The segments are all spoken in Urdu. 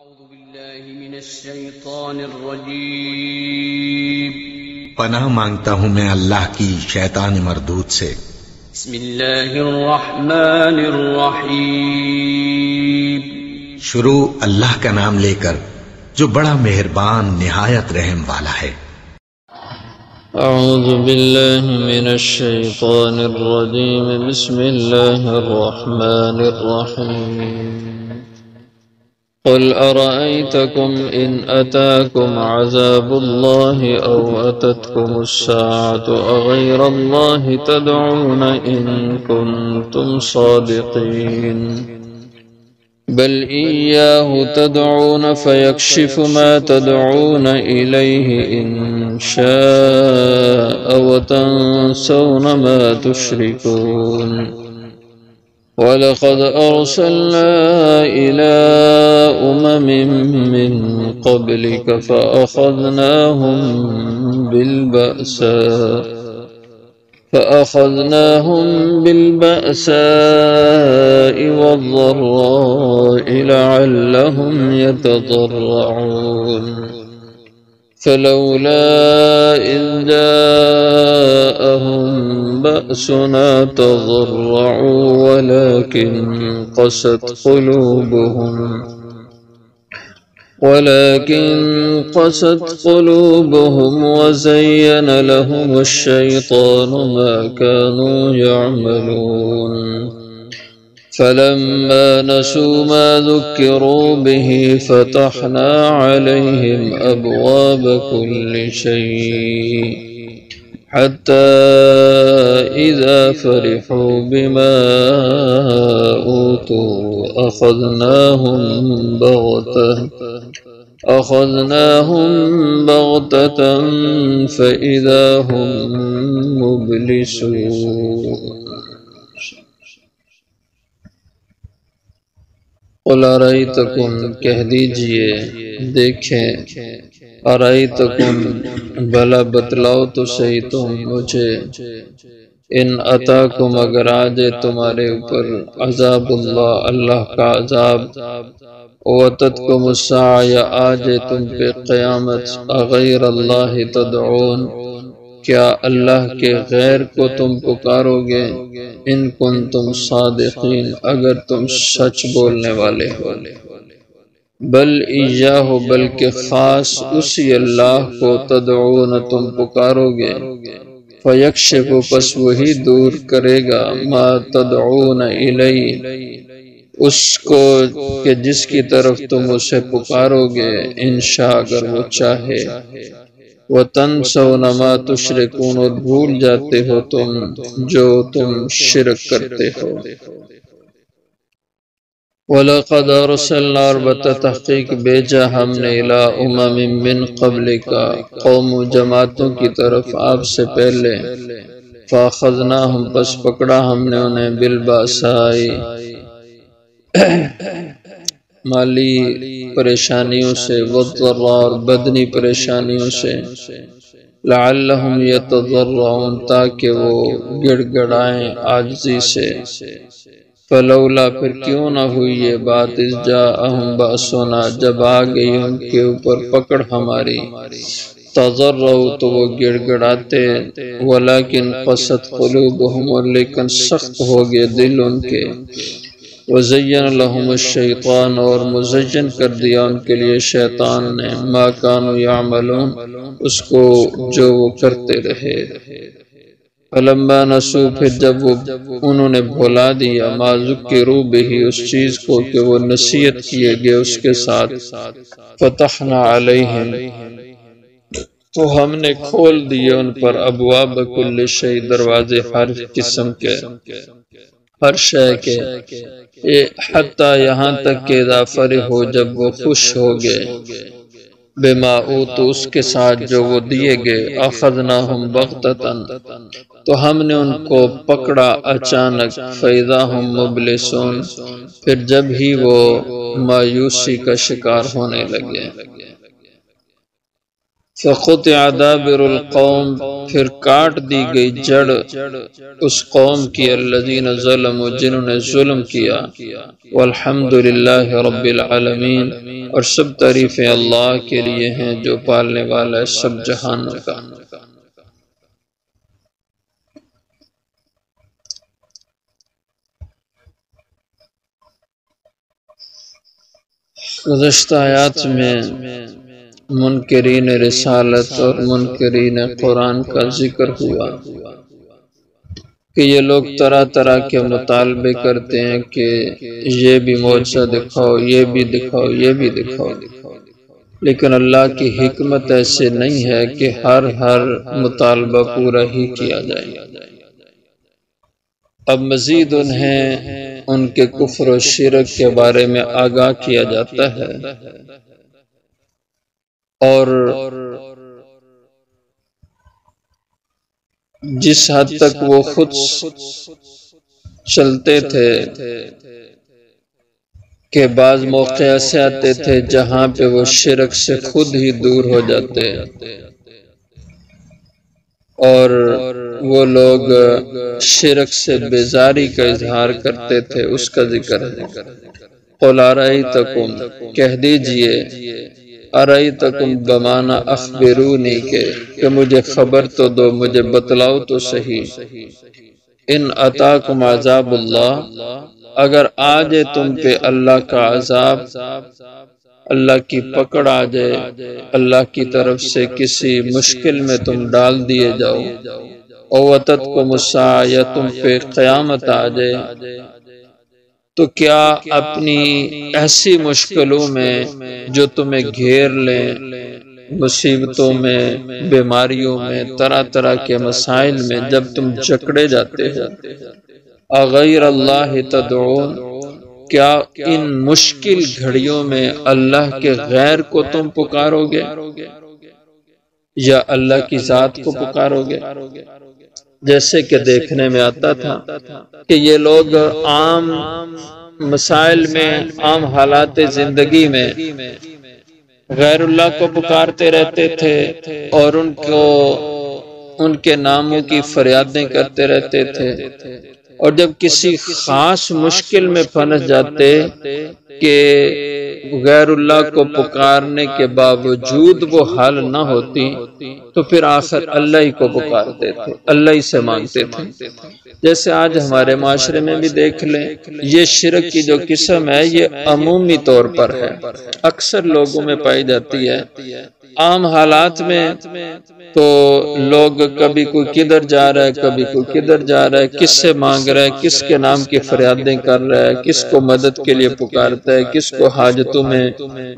أعوذ بالله من الشيطان الرجيم پناہ مانگتا ہوں میں اللہ کی شیطان مردود سے۔ بسم الله الرحمن الرحيم شروع اللہ کا نام لے کر جو بڑا مہربان نہایت رحم والا ہے۔ أعوذ بالله من الشيطان الرجيم بسم الله الرحمن الرحيم قل أرأيتكم إن أتاكم عذاب الله أو أتتكم الساعة أغير الله تدعون إن كنتم صادقين بل إياه تدعون فيكشف ما تدعون إليه إن شاء وتنسون ما تشركون ولقد أرسلنا إلى أمم من قبلك فأخذناهم بالبأساء والضراء لعلهم يتضرعون فلولا إذ جاءهم بأسنا تضرعوا ولكن قست قلوبهم وزين لهم الشيطان ما كانوا يعملون فلما نسوا ما ذكروا به فتحنا عليهم أبواب كل شيء حتى إذا فرحوا بما أوتوا أخذناهم بغتة فإذا هم مبلسون قل ارائیتکم کہہ دیجئے دیکھیں ارائیتکم بھلا بتلاؤ تو صحیح تم مجھے ان اتاکم اگر آجے تمہارے اوپر عذاب اللہ کا عذاب واتتکم الساعہ یا آجے تم پہ قیامت اغیر اللہ تدعون کیا اللہ کے غیر کو تم پکارو گے ان کنتم صادقین اگر تم سچ بولنے والے ہو بل ایاہ بلکہ خاص اسی اللہ کو تدعون تم پکارو گے فیکشف پس وہی دور کرے گا ما تدعون الی اس کو کہ جس کی طرف تم اسے پکارو گے انشاء اگر وہ چاہے وَتَنْسَوْنَ مَا تُشْرِكُونَ اور بھول جاتے ہو تم جو تم شرک کرتے ہو وَلَقَدْ أَرْسَلْنَا البتہ تحقیق بھیجا ہم نے إِلَىٰ أُمَمٍ مِّن قَبْلِكَ قوم و جماعتوں کی طرف آپ سے پہلے فَأَخَذْنَاهُمْ پس پکڑا ہم نے انہیں بِالْبَأْسَاءِ مالی پریشانیوں سے والضراء اور بدنی پریشانیوں سے لعلہم یتضرعون تاکہ وہ گڑ گڑائیں عاجزی سے فلولا پھر کیوں نہ ہوئی یہ بات اذ جاءہم بأسنا جب آ گئی ان کے اوپر پکڑ ہماری تضرعوا تو وہ گڑ گڑاتے ولیکن قست قلوبہم اور لیکن سخت ہو گئے دل ان کے وزین لهم الشیطان اور مزین کر دیا ان کے لیے شیطان نے ما کانوا یعملون اس کو جو وہ کرتے رہے فلما نسوا پھر جب وہ انہوں نے بھلا دیا ما ذکروا بہ اس چیز کو کہ وہ نصیحت کیے گئے اس کے ساتھ فتحنا علیہم تو ہم نے کھول دیے ان پر ابواب کل شیء دروازے ہر قسم کے ہر شے کے حتیٰ یہاں تک کہ اذا فرحوا جب وہ خوش ہو گئے بما اوتوا اس کے ساتھ جو وہ دیے گئے اخذناہم بغتۃ تو ہم نے ان کو پکڑا اچانک فاذا ہم مبلسون پھر جب ہی وہ مایوسی کا شکار ہونے لگے فقطع دابر القوم، پھر کاٹ دی گئی جڑ اس قوم کی، الذین ظلموا، جنہوں نے ظلم کیا، والحمد للہ رب العالمین، اور سب تعریفیں اللہ کے لیے ہیں جو پالنے والا ہے سب جہانوں کا۔ گزشتہ آیات میں منکرین رسالت اور منکرین قرآن کا ذکر ہوا کہ یہ لوگ طرح طرح کے مطالبے کرتے ہیں کہ یہ بھی معجزہ دکھاؤ، یہ بھی دکھاؤ، یہ بھی دکھاؤ، لیکن اللہ کی حکمت ایسے نہیں ہے کہ ہر مطالبہ پورا ہی کیا جائے۔ اب مزید انہیں ان کے کفر و شرک کے بارے میں آگاہ کیا جاتا ہے، اور جس حد تک وہ خود چلتے تھے کہ بعض موقع ایسے آتے تھے جہاں پہ وہ شرک سے خود ہی دور ہو جاتے، اور وہ لوگ شرک سے بیزاری کا اظہار کرتے تھے، اس کا ذکر ہے۔ قُلْ أَرَأَيْتَكُمْ، کہہ دیجئے، أَرَأَيْتَكُمْ بمانا أَخْبِرُونِی، کہ مجھے خبر تو دو، مجھے بتلاؤ تو صحیح۔ إِنْ أَتَاكُمْ عَذَابُ اللَّهِ، اگر آ جائے تم پہ اللہ کا عذاب، اللہ کی پکڑ آ جائے، اللہ کی طرف سے کسی مشکل میں تم ڈال دیے جاؤ، اوتتکم الساعہ، یا تم پہ قیامت آ جائے، تو کیا اپنی ایسی مشکلوں میں جو تمہیں گھیر لیں، مصیبتوں میں، بیماریوں میں، طرح طرح کے مسائل میں جب تم جکڑے جاتے ہو، اغیر اللہ تدعون، کیا ان مشکل گھڑیوں میں اللہ کے غیر کو تم پکارو گے یا اللہ کی ذات کو پکارو گے؟ جیسے کہ دیکھنے میں آتا تھا کہ یہ لوگ عام مسائل میں، عام حالات زندگی میں غیر اللہ کو پکارتے رہتے تھے، اور ان کے ناموں کی فریادیں کرتے رہتے تھے، اور جب کسی خاص مشکل میں پھنس جاتے کہ غیر اللہ کو پکارنے کے باوجود وہ حل نہ ہوتی، تو پھر آخر اللہ ہی کو پکارتے تھے، اللہ ہی سے مانگتے تھے۔ جیسے آج ہمارے معاشرے میں بھی دیکھ لیں، یہ شرک کی جو قسم ہے یہ عمومی طور پر ہے، اکثر لوگوں میں پائی جاتی ہے۔ عام حالات میں تو لوگ کبھی کوئی کدھر جا رہا ہے، کبھی کوئی کدھر جا رہا ہے، کس سے مانگ رہا ہے، کس کے نام کی فریادیں کر رہا ہے، کس کو مدد کے لیے پکارتا ہے، کس کو حاجتوں میں،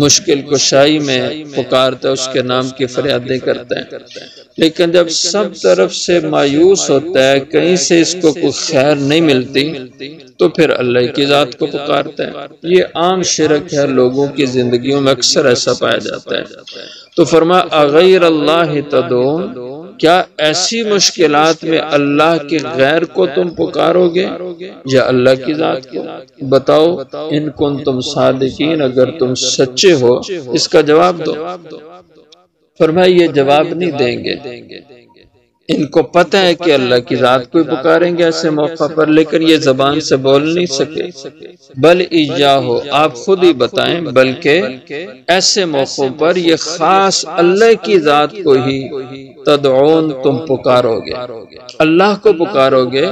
مشکل کشائی میں پکارتا ہے، اس کے نام کی فریادیں کرتا ہے۔ لیکن جب سب طرف سے مایوس ہوتا ہے، کہیں سے اس کو کوئی خیر نہیں ملتی، تو پھر اللہ کی ذات کو پکارتا ہے۔ یہ عام شرک ہے، لوگوں کی زندگیوں میں اکثر ایسا پایا جاتا ہے۔ تو فرمایا اغیر اللہ تدعون، کیا ایسی مشکلات میں اللہ کے غیر کو تم پکارو گے یا اللہ کی ذات کو؟ بتاؤ ان کنتم صادقین، اگر تم سچے ہو اس کا جواب دو۔ فرمایا یہ جواب نہیں دیں گے، ان کو پتہ ہے کہ اللہ کی ذات کو پکاریں گے ایسے موقع پر، لیکن یہ زبان سے بول نہیں سکے۔ بل ایاہو، آپ خود ہی بتائیں، بلکہ ایسے موقعوں پر یہ خاص اللہ کی ذات کو ہی تدعون، تم پکارو گے، اللہ کو پکارو گے،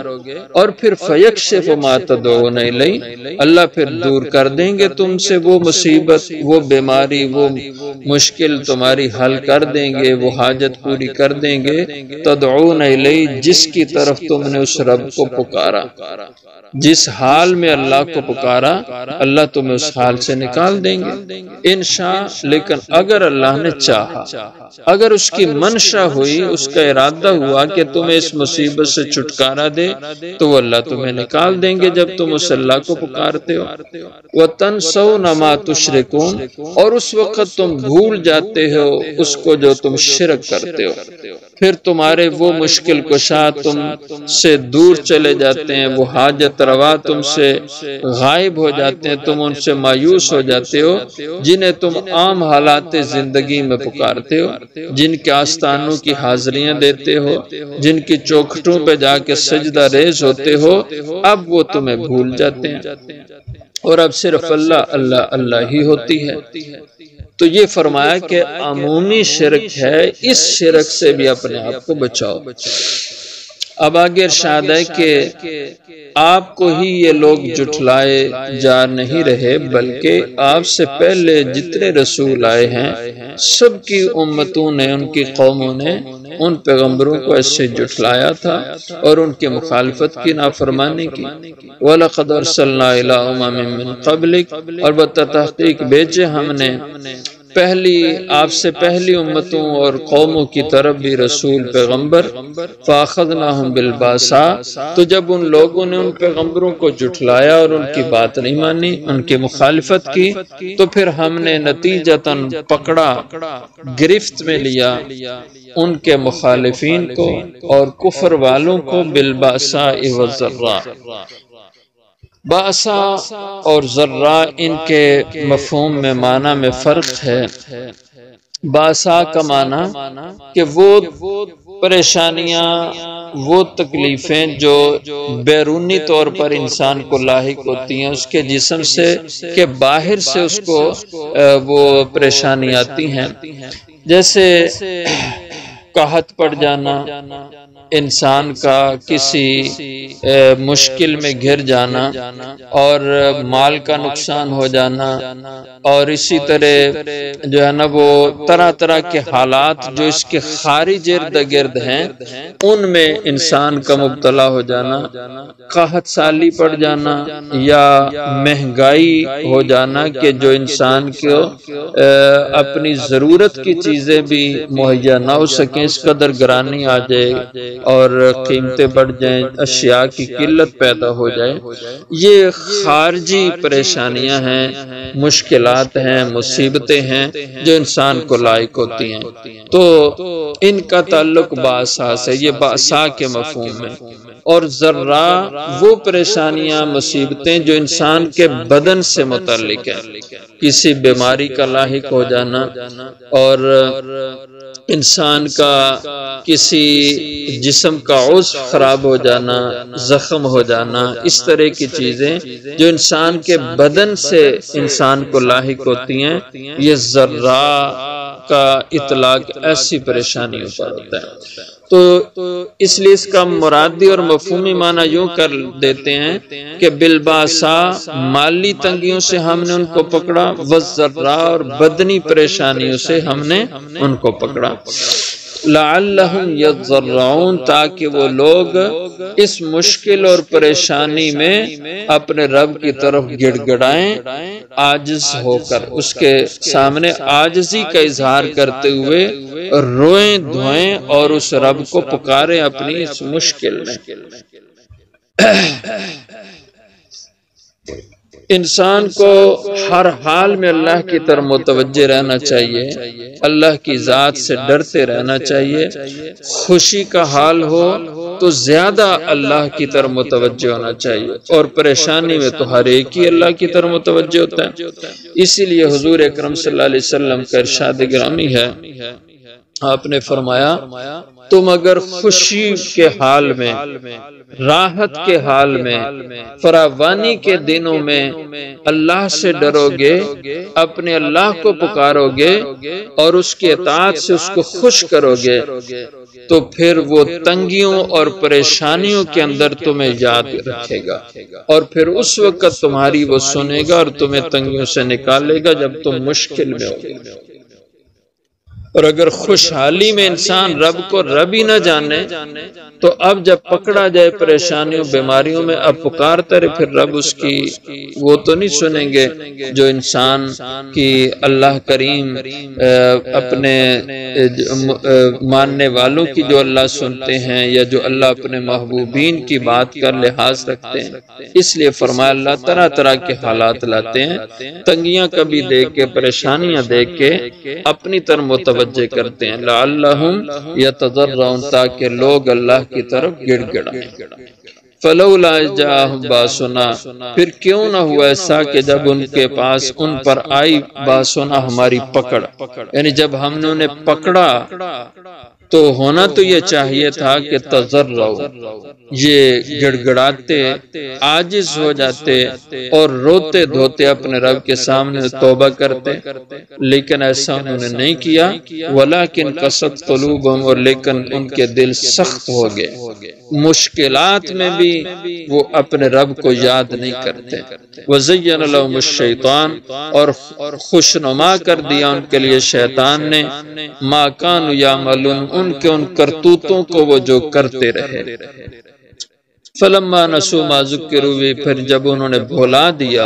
اور پھر فیکشف ما تدعون الیہ، اللہ پھر دور کر دیں گے تم سے وہ مصیبت، وہ بیماری، وہ مشکل تمہاری حل کر دیں گے، وہ حاجت پوری کر دیں گے، تدعون الیہ، جس کی طرف تم نے اس رب کو پکارا۔ جس حال میں اللہ کو پکارا، اللہ تمہیں اس حال سے نکال دیں گے انشاء، لیکن اگر اللہ نے چاہا، اگر اس کی منشا ہوئی، اس کا ارادہ ہوا کہ تمہیں اس مصیبت سے چھٹکارا دے، تو وہ اللہ تمہیں نکال دیں گے جب تم اس اللہ کو پکارتے ہو۔ وَتَنْسَوْنَ مَا تُشْرِكُونَ، اور اس وقت تم بھول جاتے ہو اس کو جو تم شرک کرتے ہو۔ پھر تمہارے وہ مشکل کشا تم سے دور چلے جاتے ہیں، وہ حاجت روا تم سے غائب ہو جاتے ہیں، تم ان سے مایوس ہو جاتے ہو، جنہیں تم عام حالات زندگی میں پکارتے ہو، جن کے آستانوں کی حاضریاں دیتے ہو، جن کی چوکھٹوں پہ جا کے سجدہ ریز ہوتے ہو، اب وہ تمہیں بھول جاتے ہیں اور اب صرف اللہ اللہ اللہ ہی ہوتی ہے۔ تو یہ فرمایا کہ عمومی شرک ہے، اس شرک سے بھی اپنے آپ کو بچاؤ۔ اب آگے ارشاد ہے کہ آپ کو ہی یہ لوگ جھٹلائے جا نہیں رہے، بلکہ آپ سے پہلے جتنے رسول آئے ہیں سب کی امتوں نے، ان کی قوموں نے ان پیغمبروں کو ایسے جھٹلایا تھا اور ان کی مخالفت کی، نافرمانی کی۔ وَلَقَدْ أَرْسَلْنَا إِلَىٰ أُمَمٍ مِّن قَبْلِكَ، اور بتحقیق بھیجے ہم نے آپ سے پہلی امتوں اور قوموں کی طرف بھی رسول پیغمبر۔ فَأَخَذْنَاهُمْ بِالْبَأْسَاءِ، تو جب ان لوگوں نے ان پیغمبروں کو جھٹلایا اور ان کی بات نہیں مانی، ان کی مخالفت کی، تو پھر ہم نے نتیجتاً پکڑا، گرفت میں لیا ان کے مخالفین کو اور کفر والوں کو، بالبأساء والضراء۔ بأسا اور ذرا ان کے مفہوم میں معنی میں فرق ہے۔ بأسا کا معنی کہ وہ پریشانیاں، وہ تکلیفیں جو بیرونی طور پر انسان کو لاحق ہوتی ہیں اس کے جسم سے، کہ باہر سے اس کو وہ پریشانی آتی ہیں، جیسے قحط پڑ جانا، انسان کا کسی مشکل میں گر جانا اور مال کا نقصان ہو جانا، اور اسی طرح جو ہے نا وہ طرح طرح کے حالات جو اس کے خارج ارد گرد ہیں ان میں انسان کا مبتلا ہو جانا، قحط سالی پڑ جانا یا مہنگائی ہو جانا کہ جو انسان کو اپنی ضرورت کی چیزیں بھی مہیا نہ ہو سکیں، اس قدر گرانی آ جائے اور قیمتیں بڑھ جائیں، اشیاء کی قلت پیدا ہو جائے۔ یہ خارجی پریشانیاں ہیں، مشکلات ہیں، مصیبتیں ہیں جو انسان کو لاحق ہوتی ہیں، تو ان کا تعلق بأسا سے، یہ بأسا کے مفہوم میں۔ اور ذرا وہ پریشانیاں، مصیبتیں جو انسان کے بدن سے متعلق ہیں، کسی بیماری کا لاحق ہو جانا اور انسان کا کسی جسم کا عضو خراب ہو جانا، زخم ہو جانا، اس طرح کی چیزیں جو انسان کے بدن سے انسان کو لاحق ہوتی ہیں، یہ ذرا کا اطلاق ایسی پریشانیوں پر ہوتا ہے۔ تو اس لیے اس کا مرادی اور مفہومی معنی یوں کر دیتے ہیں کہ بالباسا مالی تنگیوں سے ہم نے ان کو پکڑا، والضراء اور بدنی پریشانیوں سے ہم نے ان کو پکڑا، لعلہم یضرعون تاکہ وہ لوگ اس مشکل اور پریشانی میں اپنے رب کی طرف گڑ گڑائیں، عاجز ہو کر اس کے سامنے عاجزی کا اظہار کرتے ہوئے روئیں دھوئیں اور اس رب کو پکاریں اپنی اس مشکل میں۔ انسان کو ہر حال میں اللہ کی طرف متوجہ رہنا چاہیے، اللہ کی ذات سے ڈرتے رہنا چاہیے، خوشی کا حال ہو تو زیادہ اللہ کی طرف متوجہ ہونا چاہیے، اور پریشانی میں تو ہر ایک ہی اللہ کی طرف متوجہ ہوتا ہے۔ اسی لیے حضور اکرم صلی اللہ علیہ وسلم کا ارشاد گرامی ہے، آپ نے فرمایا تم اگر خوشی کے حال میں، راحت کے حال میں، فراوانی کے دنوں میں اللہ سے ڈرو گے، اپنے اللہ کو پکارو گے اور اس کی اطاعت سے اس کو خوش کرو گے، تو پھر وہ تنگیوں اور پریشانیوں کے اندر تمہیں یاد رکھے گا، اور پھر اس وقت تمہاری وہ سنے گا اور تمہیں تنگیوں سے نکالے گا جب تم مشکل میں ہوگے۔ اور اگر خوشحالی میں انسان رب کو رب ہی نہ جانے تو اب جب پکڑا جائے پریشانیوں بیماریوں میں، اب پکارتا رہے، پھر رب اس کی وہ تو نہیں سنیں گے جو انسان کی اللہ کریم اپنے ماننے والوں کی جو اللہ سنتے ہیں، یا جو اللہ اپنے محبوبین کی بات کر لحاظ رکھتے ہیں۔ اس لیے فرمایا اللہ طرح طرح کے حالات لاتے ہیں، تنگیاں کبھی دیکھ کے، پریشانیاں دیکھ کے اپنی طرف متوجہ متوجہ کرتے ہیں، لعلہم یتضرعون، تاکہ لوگ اللہ کی طرف گڑ گڑائیں۔ فلولا جاءہم باسنا، پھر کیوں نہ ہوا ایسا کہ جب ان کے پاس ان پر آئی باسنا ہماری پکڑ، یعنی جب ہم نے انہیں پکڑا تو ہونا تو یہ چاہیے تھا کہ تضرعوا، یہ گڑ گڑاتے، عاجز ہو جاتے اور روتے دھوتے اپنے رب کے سامنے توبہ کرتے، لیکن ایسا انہوں نے نہیں کیا۔ ولیکن قست قلوبہم، اور لیکن ان کے دل سخت ہو گئے، مشکلات میں بھی وہ اپنے رب کو یاد نہیں کرتے۔ وزین لہم الشیطان، اور خوشنما کر دیا ان کے لیے شیطان نے، ما کانوا یعملون، ان کے ان کرتوتوں کو وہ جو کرتے رہے۔ فلما نسوا ما ذکروا بہ، پھر جب انہوں نے بھلا دیا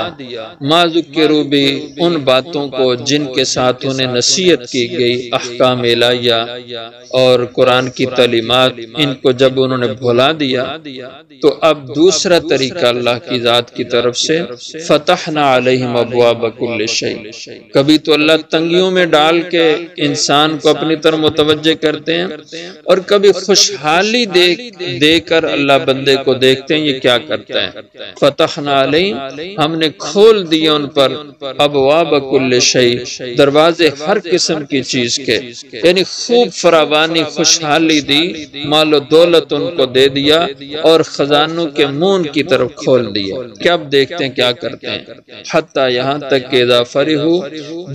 ما ذکروا بہ، ان باتوں کو جن کے ساتھ انہیں نصیحت کی گئی، احکام الہیہ اور قرآن کی تعلیمات، ان کو جب انہوں نے بھلا دیا تو اب دوسرا طریقہ اللہ کی ذات کی طرف سے، فتحنا علیہم ابواب کل شیء، کبھی تو اللہ تنگیوں میں ڈال کے انسان کو اپنی طرف متوجہ کرتے ہیں، اور کبھی خوشحالی دے کر اللہ بندے کو دیکھتے ہیں یہ کیا کرتا ہے۔ فتحنا علیہم، ہم نے کھول دیا ان پر، ابواب کل شیء، دروازے ہر قسم کی چیز کے، یعنی خوب فراوانی خوشحالی دی، مال و دولت ان کو دے دیا، اور خزانوں کے منہ کی طرف کھول دیا کہ اب دیکھتے ہیں کیا کرتے ہیں۔ حتی یہاں تک کہ اذا فرحوا،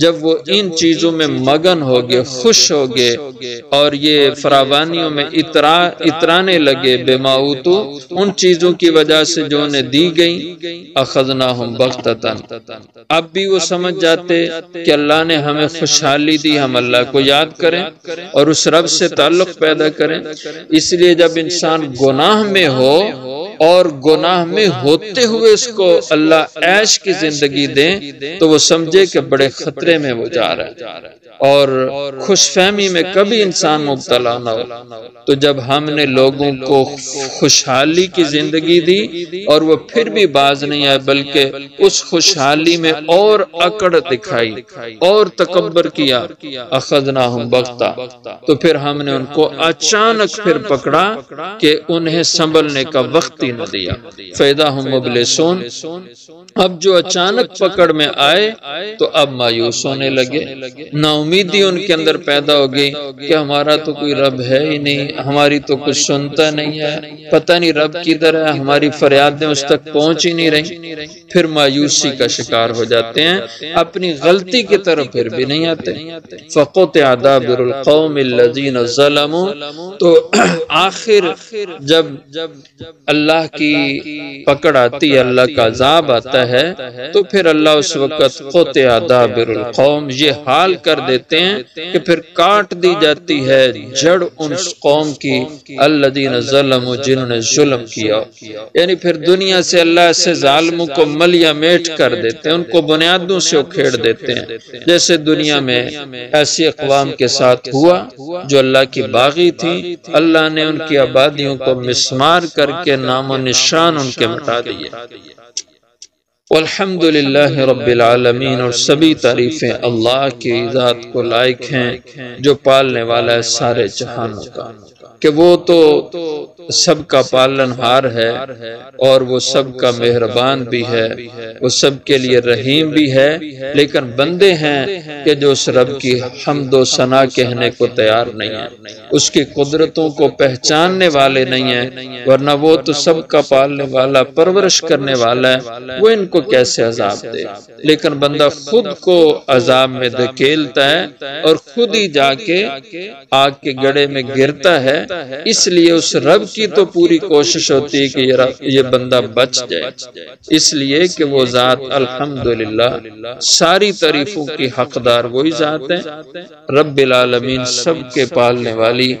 جب وہ ان چیزوں میں مگن ہو گئے، خوش ہو گئے، اور یہ فراوانیوں میں اترانے لگے، بما اوتوا، ان چیزوں کی وجہ سے جو انہیں دی گئی، اخذناہم بغتۃ، اب بھی وہ سمجھ جاتے کہ اللہ نے ہمیں خوشحالی دی، ہم اللہ کو یاد کریں اور اس رب سے تعلق پیدا کریں۔ اس لیے جب انسان گناہ میں ہو اور گناہ میں ہوتے ہوئے اس کو اللہ عیش کی زندگی دیں تو وہ سمجھے کہ بڑے خطرے میں وہ جا رہا ہے، اور خوش فہمی میں کبھی انسان مبتلا نہ ہو۔ تو جب ہم نے لوگوں کو خوشحالی کی زندگی دی اور وہ پھر بھی باز نہیں آئے، بلکہ اس خوشحالی میں اور اکڑ دکھائی اور تکبر کیا، اخذناہم بغتہ، تو پھر ہم نے ان کو اچانک پھر پکڑا کہ انہیں سنبھلنے کا وقت ہی نہ دیا۔ فَإِذَا هُمْ مُبْلِسُونَ، اب جو اچانک پکڑ میں آئے تو اب مایوس ہونے لگے، نا امیدی ان کے اندر پیدا ہو گئی کہ ہمارا تو کوئی رب ہے ہی نہیں، ہماری تو کچھ سنتا نہیں ہے، پتہ نہیں رب کدھر ہے، ہماری فریادیں اس تک پہنچ ہی نہیں رہی۔ پھر مایوسی کا شکار ہو جاتے ہیں، اپنی غلطی کی طرف پھر بھی نہیں آتے۔ فَقُطِعَ دَابِرُ الْقَوْمِ الَّذِينَ ظَلَمُوا، تو آخر جب اللہ کی پکڑ آتی ہے، اللہ کا عذاب آتا ہے، تو پھر اللہ اس وقت قُطِعَ دَابِرُ الْقَوْم، یہ حال کر دیتے ہیں کہ پھر کاٹ دی جاتی ہے جڑ ان قوم کی، الذین ظلموا، جنہوں نے ظلم کیا، یعنی پھر دنیا سے اللہ ایسے ظالموں کو ملیا میٹ کر دیتے ہیں، ان کو بنیادوں سے اکھیڑ دیتے ہیں، جیسے دنیا میں ایسی اقوام کے ساتھ ہوا جو اللہ کی باغی تھی، اللہ نے ان کی آبادیوں کو مسمار کر کے نام و نشان ان کے مٹا دیے۔ والحمدللہ رب العالمین، اور سبھی تعریفیں اللہ کی ذات کو لائق ہیں جو پالنے والا ہے سارے جہانوں کا، کہ وہ تو سب کا پالن ہار ہے اور وہ سب کا مہربان بھی ہے، وہ سب کے لیے رحیم بھی ہے، لیکن بندے ہیں کہ جو اس رب کی حمد و ثنا کہنے کو تیار نہیں ہیں، اس کی قدرتوں کو پہچاننے والے نہیں ہیں، ورنہ وہ تو سب کا پالنے والا، پرورش کرنے والا ہے، وہ ان کو کیسے عذاب دے؟ لیکن بندہ خود کو عذاب میں دھکیلتا ہے اور خود ہی جا کے آگ کے گڑھے میں گرتا ہے، اس لیے اس رب کی تو پوری کوشش ہوتی ہے کہ یہ بندہ بچ جائے، اس لیے کہ وہ ذات الحمدللہ ساری تعریفوں کی حقدار وہی ذات ہے، رب العالمین، سب کے پالنے والی